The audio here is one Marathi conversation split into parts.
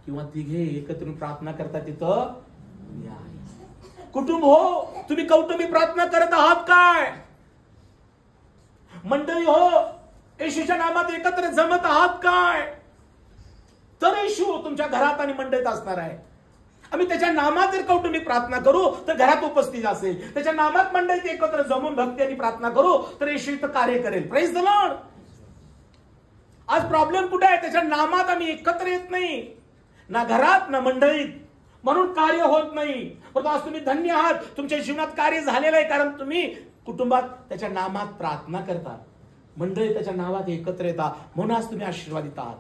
किंवा तिघे एकत्र प्रार्थना करता तिथं मी आहे. कुटुंब हो, तुम्ही कौटुंबिक प्रार्थना करत आहात काय? मंडळी हो, येशूच्या नामात एकत्र जमत आहात काय? तर येशू तुमच्या घरात आणि मंडळीत असणार आहे. आम्ही त्याच्या नामात जर कौटुंबिक प्रार्थना करू तर घरात उपस्थित असेल. त्याच्या नामात मंडळीत एकत्र जमून भक्ती आणि प्रार्थना करू तर येशू इथं कार्य करेल. Praise the Lord. आज प्रॉब्लेम कुठे आहे? त्याच्या नामात आम्ही एकत्र येत नाही, ना घरात ना मंडळीत, म्हणून कार्य होत नाही. परंतु आज तुम्ही धन्य आहात, तुमच्या जीवनात कार्य झालेलं आहे, कारण तुम्ही कुटुंबात त्याच्या नामात प्रार्थना करता, मंडळी त्याच्या नावात एकत्र येता, म्हणून आज तुम्ही आशीर्वादित आहात.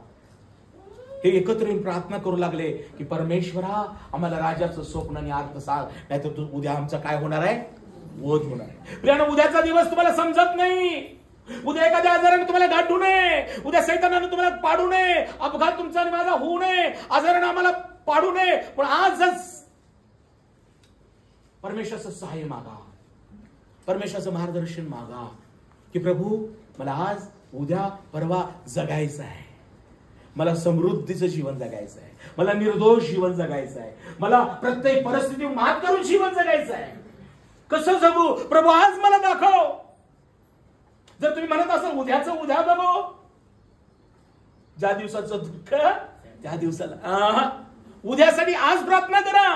हे एकत्र येऊन प्रार्थना करू लागले की परमेश्वरा आम्हाला राजाचं स्वप्न आणि अर्थ सांग, नाहीतर तू उद्या आमचं काय होणार आहे? वध होणार आहे. प्रियानो, उद्याचा दिवस तुम्हाला समजत नाही. उद्या एखाद्या आजाराने तुम्हाला गाठू नये, उद्या सैतानाने तुम्हाला पाडू नये, अपघात तुमचा आणि माझा होऊ नये, आजाराने आम्हाला पाडू नये. पण आजच परमेश्वराचं सहाय्य मागा, परमेश्वराचं मार्गदर्शन मागा की प्रभू मला आज उद्या परवा जगायचं आहे, मला समृद्धीचं जीवन जगायचं आहे, मला निर्दोष जीवन जगायचं आहे, मला प्रत्येक परिस्थिती मात करून जीवन जगायचं आहे. कसं जगू प्रभू आज मला दाखव. जर तुम्ही म्हणत असाल उद्याचं उद्या बघू, ज्या दिवसाचं दुःख त्या दिवसाला, उद्यासाठी आज प्रार्थना करा.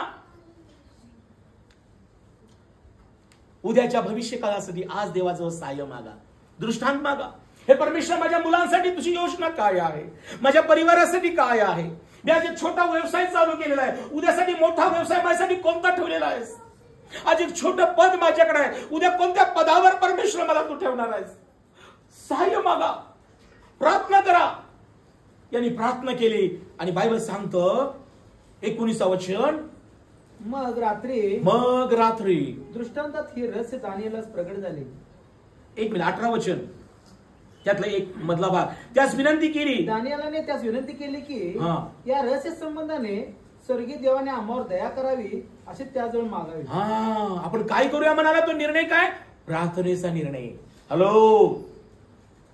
उद्याच्या भविष्य काळासाठी आज देवाजवळ सहाय्य मागा, दृष्टांत मागा. हे परमेश्वर, माझ्या मुलांसाठी तुझी योजना काय आहे, माझ्या परिवारासाठी काय आहे. मी आज एक छोटा व्यवसाय चालू केलेला आहे, उद्यासाठी मोठा व्यवसाय माझ्यासाठी कोणता ठेवलेला आहेस. आज एक छोटं पद माझ्याकडे आहे, उद्या कोणत्या पदावर परमेश्वर मला तू ठेवणार आहेस. सहाय्य मागा, प्रार्थना करा. यांनी प्रार्थना केली आणि बायबल सांगतं 19 वचन, मग रात्री दृष्टांतात ही रहस्य दानिएलास प्रगट झाले. 1 मिनिट 18 वचन त्यातला एक मधला भाग. त्यास विनंती केली, दानिएलाने त्यास विनंती केली की या रहस्य संबंधाने स्वर्गीय देवाने आम्हावर दया करावी असे त्याजवळ मागावे. आपण काय करूया म्हणाला तो निर्णय काय? प्रार्थनेचा निर्णय. हॅलो,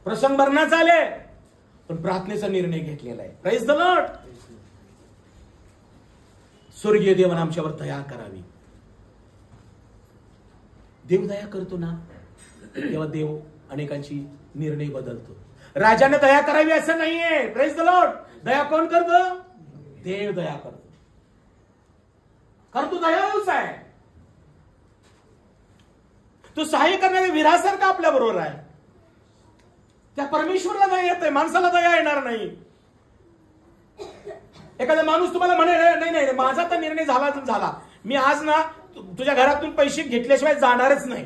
प्रसंग भरण्यात आले पण प्रार्थनेचा निर्णय घेतलेला आहे. Praise the Lord. स्वर्गीय देवाने आमच्यावर दया करावी. देव दया करतो ना, तेव्हा देव अनेकांची निर्णय बदलतो. राजाने दया करावी असं नाहीये. Praise the Lord. दया कोण करतं? देव दया करतो. कारण तू दयाळूच आहे. तू सहाय्य करणाऱ्या वीरासारखा आपल्या बरोबर आहे. त्या परमेश्वराला दया येते, माणसाला दया येणार नाही. एखादा माणूस तुम्हाला म्हणे नाही नाही माझा तर निर्णय झाला, मी आज ना तुझ्या घरातून पैसे घेतल्याशिवाय जाणारच नाही,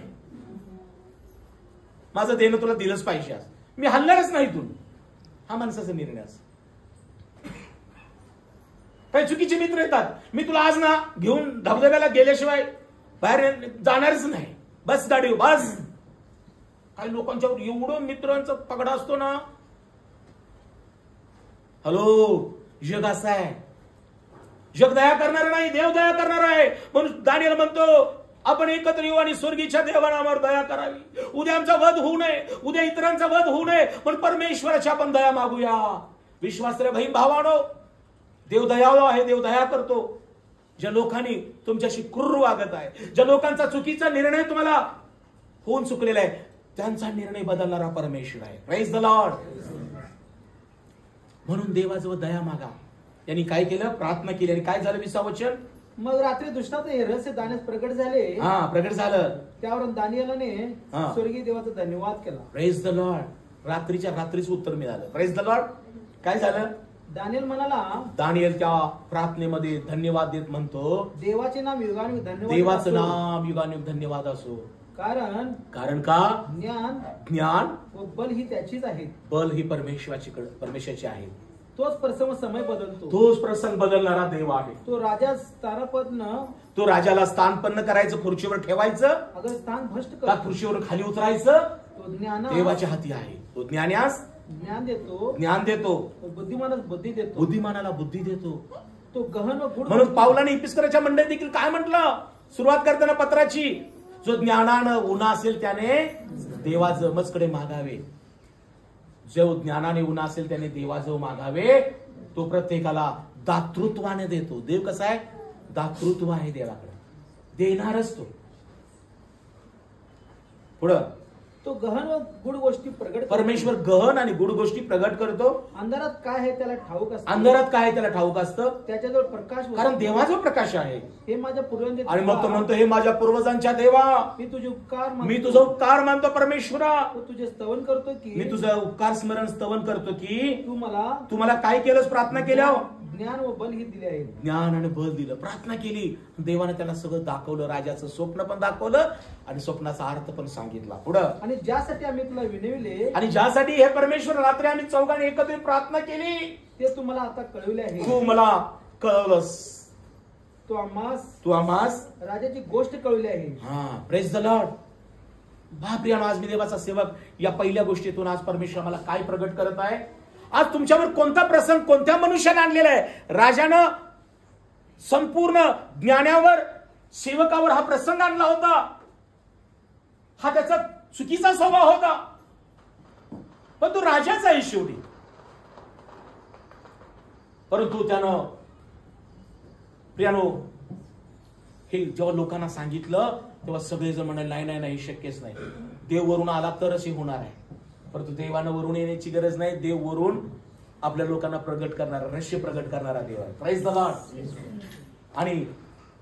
माझं देणं तुला दिलंच पाहिजे, आज मी हलणारच नाही इथून. हा माणसाचा निर्णय असतो. काही चुकीचे मित्र येतात, मी तुला आज ना घेऊन धबधब्याला गेल्याशिवाय बाहेर जाणारच नाही, बस गाडी बस. काही लोकांच्यावर एवढं मित्रांचा पगडा असतो ना. हॅलो, जग असं आहे. जग दया करणार नाही, देव दया करणार आहे. म्हणून दानिएल म्हणतो आपण एकत्र येऊ आणि स्वर्गीच्या देवाने आम्हावर दया करावी. उद्या आमचा वध होऊ नये, उद्या इतरांचा वध होऊ नये, पण परमेश्वराची आपण दया मागूया. विश्वासरे बहीण भावानो, देव दयाळू आहे, देव दया करतो. ज्या लोकांनी तुमच्याशी क्रूर वागत आहे, ज्या लोकांचा चुकीचा निर्णय तुम्हाला होऊन चुकलेला आहे, त्यांचा निर्णय बदलणारा परमेश्वर आहे. Praise the Lord. म्हणून देवाजवळ दया मागा. यांनी काय केलं? प्रार्थना केली. आणि काय झालं? 20 वचन, मग रात्री दृष्टांत हे रहस्य दानिएलास प्रगट झाले. प्रगट झालं. त्यावरून दानिएलाने स्वर्गीय देवाचा धन्यवाद केला. Praise the Lord. रात्रीच्या रात्रीच उत्तर मिळालं. Praise the Lord. काय झालं? दानिएल म्हणाला, दानिएल त्या प्रार्थनेमध्ये धन्यवाद देत म्हणतो, देवाचे नाम युगानुयुग धन्यवाद, देवाचं नाम युगानुयुग धन्यवाद असो. कारण का? ज्ञान व बल ही त्याचीच आहेत. बल ही परमेश्वराची आहे. तोच प्रसंग समय बदलतो. तोच प्रसंग बदलणारा देव आहे. तो राजा स्थानपन्न, तो राजाला स्थानपन्न करायचं, खुर्चीवर ठेवायचं, अगर स्थान भ्रष्ट का खुर्चीवर खाली उतरायचं, तो ज्ञान देवाच्या हाती आहे. तो ज्ञानास ज्ञान देतो, बुद्धिमानास बुद्धी देतो, बुद्धिमानाला बुद्धी देतो. तो गहन व गूढ. म्हणून पावलाने इपिस्कराच्या मंडळीत देखील काय म्हटलं सुरुवात करताना पत्राची? जो ज्ञानानं उन्हा असेल त्याने देवाजवळ मजकडे मागावे. जो ज्ञानाने उन्हा असेल त्याने देवाजवळ मागावे. तो प्रत्येकाला दातृत्वाने देतो. देव कसा आहे? दातृत्व आहे देवाकडे, देणारच तो. पुढं तो गहन व गुड गोष्टी प्रगट करतो. परमेश्वर गहन आणि गुड गोष्टी प्रगट करतो. अंधारात काय आहे त्याला ठाऊक असतं. अंधारात काय आहे त्याला ठाऊक असतं. त्याच्याजवळ प्रकाश, कारण देवाचा प्रकाश आहे. हे माझ्या पूर्वजांचे. आणि मग तो म्हणतो, हे माझ्या पूर्वजांच्या देवा, मी तुझे उपकार मानतो. मी तुझा उपकार मानतो परमेश्वरा. तो तुझे स्तवन करतो की, मी तुझा उपकार स्मरण स्तवन करतो की तू मला काय केलंस प्रार्थना केल्या? ज्ञान व बल ही दिले आहे. ज्ञान आणि बल दिलं. प्रार्थना केली, देवाने त्याला सगळं दाखवलं. राजाचं स्वप्न पण दाखवलं आणि स्वप्नाचा अर्थ पण सांगितला. पुढं, आणि ज्यासाठी आम्ही तुला विनविले, आणि ज्यासाठी हे परमेश्वर रात्री आम्ही चौघांनी एकत्रित प्रार्थना केली, ते तुम्हाला आता कळविले आहे. तू मला कळवलंस. तू आम्हास राजाची गोष्ट कळविली आहे. हा, प्रेज द लॉर्ड. प्रियानो, आज मी देवाचा सेवक या पहिल्या गोष्टीतून आज परमेश्वर मला काय प्रगट करत आहे? आज तुमच्यावर कोणता प्रसंग कोणत्या मनुष्याने आणलेला आहे? राजानं संपूर्ण ज्ञानावर, सेवकावर हा प्रसंग आणला होता. हा त्याचा चुकीचा स्वभाव होता, पण तो राजाचा आहे शेवटी. परंतु त्यानं प्रियानो हे जेव्हा लोकांना सांगितलं तेव्हा सगळेजण म्हणाले, नाही नाही, शक्यच नाही. देव वरून आला तरच हे होणार आहे. परंतु देवानं वरून येण्याची गरज नाही. देव वरून आपल्या लोकांना प्रगट करणारा, रहस्य प्रगट करणारा देव आहे. Praise the Lord. आणि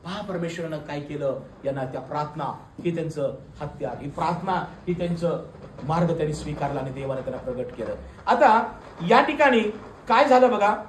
पहा परमेश्वरानं काय केलं. यांना त्या प्रार्थना ही त्यांचं हत्यार, ही प्रार्थना ही त्यांचं मार्ग त्यांनी स्वीकारला आणि देवाने त्यांना प्रगट केलं. आता या ठिकाणी काय झालं बघा.